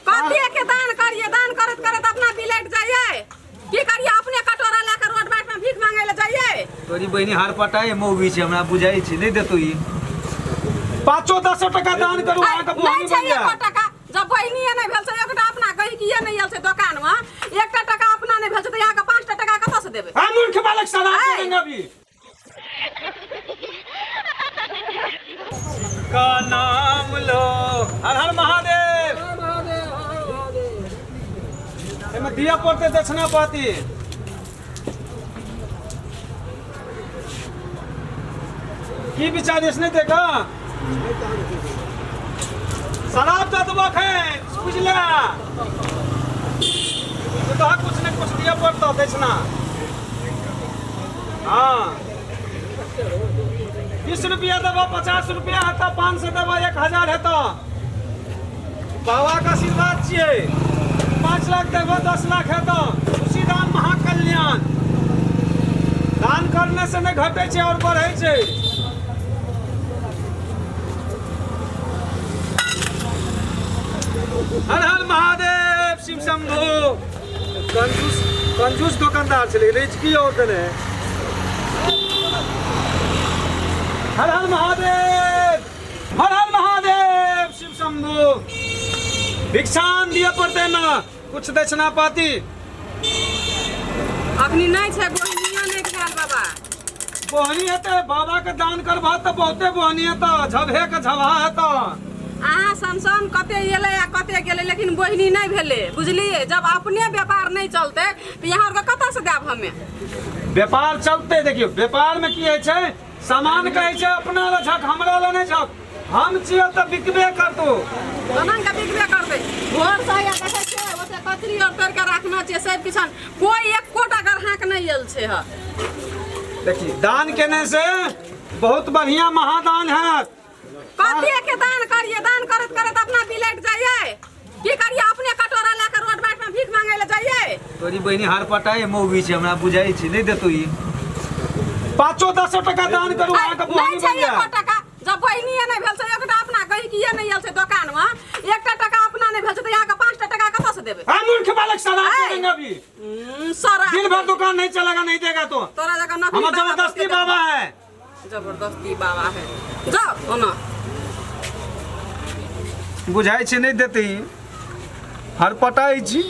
कथी के दान करिए, दान करत करत अपना बिलट जाइए की करिए, अपने कटोरा लेकर रोड बाट में भीख मांगे ले जाइए। तोरी बहिनी हार पटाए मौगी छै, हमरा बुझाई छै नहीं देतो ई 5-10 टका दान करू अहाँ के बोहनी बन जा। टका जब बहिनी नहीं भेल छै, एकटा अपना गहिकिए नहीं आयल छै दुकान में, एकटा टका अपना नहीं भेल छै त यहाँ के 5 टका कतऽ से देबै? हम मूर्ख बालक सलाह देंगे अभी। का नाम लो, हर हर महादेव। एमे दिया पड़ते दक्षिणा पाती। की विचार इसने देखा? शराब तो दबक है बुझ ले, तो कुछ न कुछ दिया पड़ता दक्षिणा। हाँ 20 रुपया देवा, 50 रुपया है, 500 देवा, 1000 है तो बाबा का आशीर्वाद चाहिए। 5 लाख देवा, 10 लाख है तो उसी दान महाकल्याण। दान करने से नहीं घटे छे और बढ़े छे। हर हर महादेव, शिव शंभु। कंजूस दुकानदार चले रिचकी और देने। हर हर महादेव, हर हर महादेव, शिव शंभु। भिक्षान दिया पड़ते ना कुछ दक्षिणा पाती। अखनी नहीं छे, बोहनिया नहीं भेल बाबा। बोहनी है तो बाबा के दान करबा तो बहुते बोहनी है तो झभे के झभा है तो अहाँ समसन कते एले आ कते गेले, लेकिन बोहनी नहीं भेले, बुझलिए? जब अपने व्यापार नहीं चलते तो यहाँ के कतऽ से देब हमें? व्यापार चलते देखियो, व्यापार में की है छे, सामान कहे छे अपना ला झक, हमरा ला नहीं झक। हम छियो तो बिकबे करतो, तनन के बिकबे करते। घर से या देखे छे ओते कचरी और तर के रखना छे सब किसान, कोई एक कोटा ग्राहक नहीं आयल छे। ह देखिए दान केने से बहुत बढ़िया महादान है। कथी के दान करिए, दान करत करत अपना बिलट जाइए की करिए, अपने कटोरा लेकर रोड बाट में भीख मांगे ले जाइए। तोरी बहिनी हार पटाए मौगी छै, हमरा बुझाई छै नहीं देतो ई 5-10 टका दान करू अहाँ के बोहनी बन जा। टका जब बहिनी नहीं भेल छै, एकटा अपना गहिकिए नहीं आयल छै दुकान में, एकटा टका अपना नहीं भेल छै त यहाँ के 5 टका कतऽ से देबै? हम मूर्ख बालक सलाह देंगे अभी। दिन भर दुकान नहीं चलेगा, नहीं देगा तो तोरा जगह ना हम जबरदस्ती बाबा है। जबरदस्ती बाबा है, जाओ ओना बुझाई छै नहीं देते ही हर पटाई छी।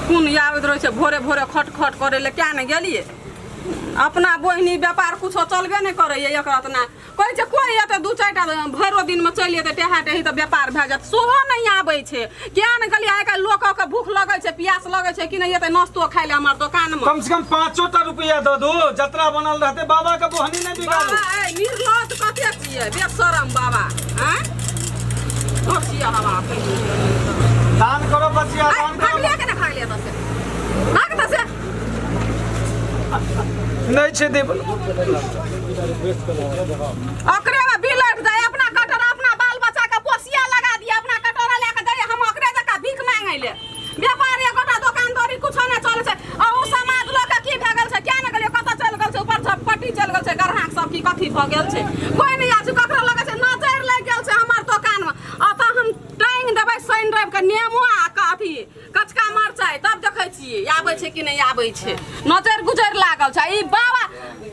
कोन याद रहे छै भोरे भोरे खट खट करे ले, क्या नहीं गेलिए? अपना बोहनी व्यापार कुछो चलबे नहीं करे एकरा तना कहै छै कोई एते 2-4 टा भरो दिन में चल जेते टेहा टेही तो व्यापार भए जात, सोहो नहीं आबै छै। क्या नहीं कहलिए आइ काल्हि लोक के भूख लगे छै, प्यास लगे छै कि नहीं एते नाश्तो खाइ ले हमर दुकान में। कम से कम 5 रुपया दे दो, जतरा बनल रहते बाबा के बोहनी नहीं बिगाड़ो। बाबा ए निर्लज कते छियै, बेशरम बाबा। हैं होशिया हवा दान करो बचिया, दान करो। भाग ले के ना भाग ले तसे, भाग तसे नहीं छे देब। ओकरे में बिलट जाए, अपना कटोरा अपना बाल बच्चा के पोसिया लगा दिए, अपना कटोरा लेके जाइए, हम ओकरे जका भीख मांगे ले। व्यापार एकोटा दुकानदारी कुछो नहीं चले छै। आ उ समाज लोग के की भए गेल छै, क्या न गेलिए कतऽ चल गेल छै, ऊपर झपट्टी चल गेल छै, ग्राहक सब की कथी भ गेल छै, कोई नहीं आछे। ककरो लगे छै नजर लग गेल छै हमर दुकान में, अत हम टांग देबै शनि रवि के नेमो आ अथी कचका मरचाई, तब देखै छियै आबै छै कि नहीं आबै छै। नजर गुजर लागल छै। ई बाबा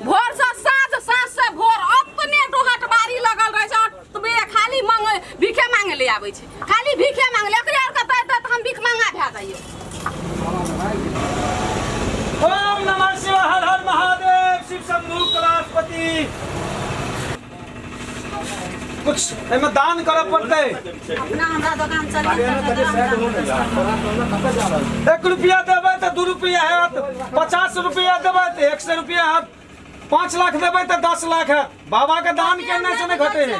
भोर से साँझ, साँझ से भोर अपने डोहट बारी लगल रहे छै, तबे खाली मांगे भीखे मांगे ले आबै छै, खाली भीखे मांगे ले। एकरे और के दैत हम भीख मांगा भए जाइए। ओम नमः शिवाय, हर हर महादेव, शिव शंभु कलापति। कुछ एमे दान करे पड़ते। अपना हमरा दुकान चली 1 रुपया देबै तो 2 रुपया है, 50 रुपया देबै तो 100 रुपया है, 5 लाख देबै तो 10 लाख है। बाबा के दान करने से नहीं घटे है।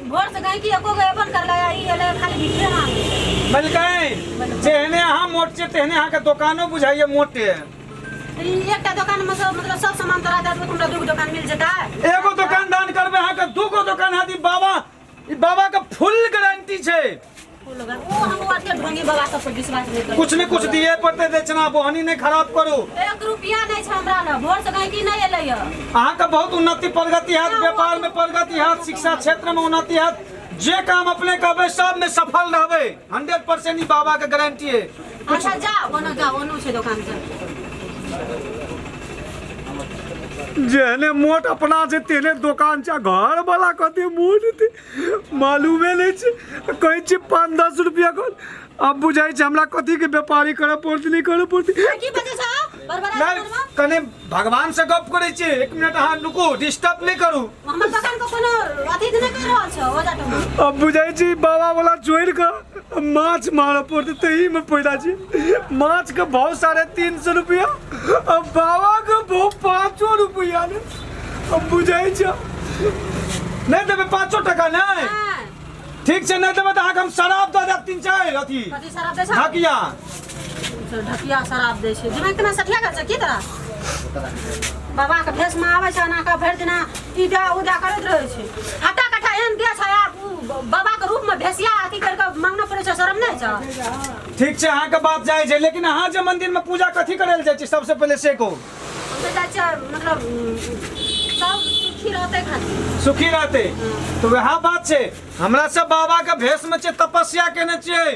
भोर से गई कि एको गए अपन कर लगा ई एले खाली भिखे मांगे मिल गए जेहने अहाँ मोट छे तेहने अहाँ के दुकानो बुझाइए मोटे है। एकटा दुकान में सब मतलब सब सामान तोरा दे देबो, तुमरा 2 दुकान मिल जेता। एगो दुकान दान करबे अहाँ के 2 गो दुकान हाथी बाबा, ई बाबा के फुल गारंटी छे। वो हम आज के ढोंगी बाबा सब पर विश्वास नहीं कर। कुछ न कुछ दिए पड़ते दक्षिणा, बोहनी नहीं खराब करू। 1 रुपया नहीं छ हमरा न, भोर से गई कि नहीं एले य। अहाँ के बहुत उन्नति प्रगति है, व्यापार में प्रगति है, शिक्षा क्षेत्र में उन्नति है, जे काम अपने कहबे सब में सफल रहबे 100% ई बाबा के गारंटी है। अच्छा जा ओनो छे दुकान से जेने मोट अपना से तेने दुकान चा घर वाला कते मोट थे मालूमे नहीं छे कहै छे 5-10 रुपया कर अब बुझाई छे हमरा कथी के व्यापारी करे पड़ती नहीं करे पड़ती की बजे छ बरबरा नहीं कने भगवान से गप करे छे 1 मिनट अहाँ रुको डिस्टर्ब नहीं करू हमर दुकान को कोनो अथी नहीं कर रहल छ हो जाटो अब बुझाई छी बाबा वाला छोड़ के माछ मारे पड़ते तही में पैदा छी माछ के भाव 350 रुपया अब बाबा के भाव 5 रुपया ने अब बुझाई छ नहीं देबे 5 टका नहीं ठीक छै नहीं देबे त अहाँके हम शराब दऽ देब 3-4 अथी कथी शराब दे छ ढकिया ढकिया शराब दे छै दिमाग केना सठिया कर छ की तरह बाबा के भेष में आवे छ ना का भर दिना ईदा उदा करत रहे छै हटा कटा एन दे छ यार बाबा के रूप में भेसिया अथी कर के मांगना पड़े छ शर्म नहीं छ ठीक छै अहाँके बात जाय छै लेकिन अहाँ जे मंदिर में पूजा कथी करैल जाइ छी सबसे पहले से को हम तो जाय छ मतलब सब सुखी रहते खातिर सुखी रहते तो वह बात छै हमरा सब बाबा के भेष में छै तपस्या केने छियै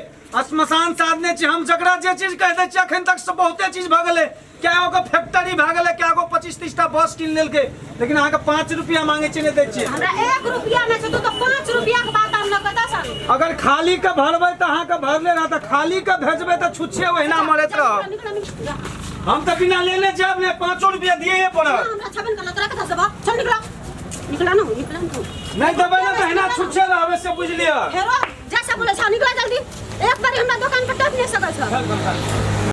श्मशान साधने छी हम जकरा जे चीज कह दै छी अखन तक से बहुते चीज भ गेलै क्या गो फैक्ट्री भ गेलै क्या गो 25-30 टा बस किन लेलकै लेकिन अहाँके 5 रुपया मांगे छी नहीं दै छी हमरा 1 रुपया में छै तो 5 रुपया के बात हम न कता सन अगर खाली के भरबै त अहाँके भरले रहत खाली के भेजबै त छुच्छे ओहिना मरैत रह हम त बिना लेने जाब ने 5 रुपया दिए पड़त हमरा छबन कला तोरा कथा सब चल निकला ना नहीं देबै ना त हिना छुच्छे रहबै से बुझ लिअ हेरो जैसा बोले छ निकला जल्दी एक बार हमरा दुकान पर टप नहीं सकै छ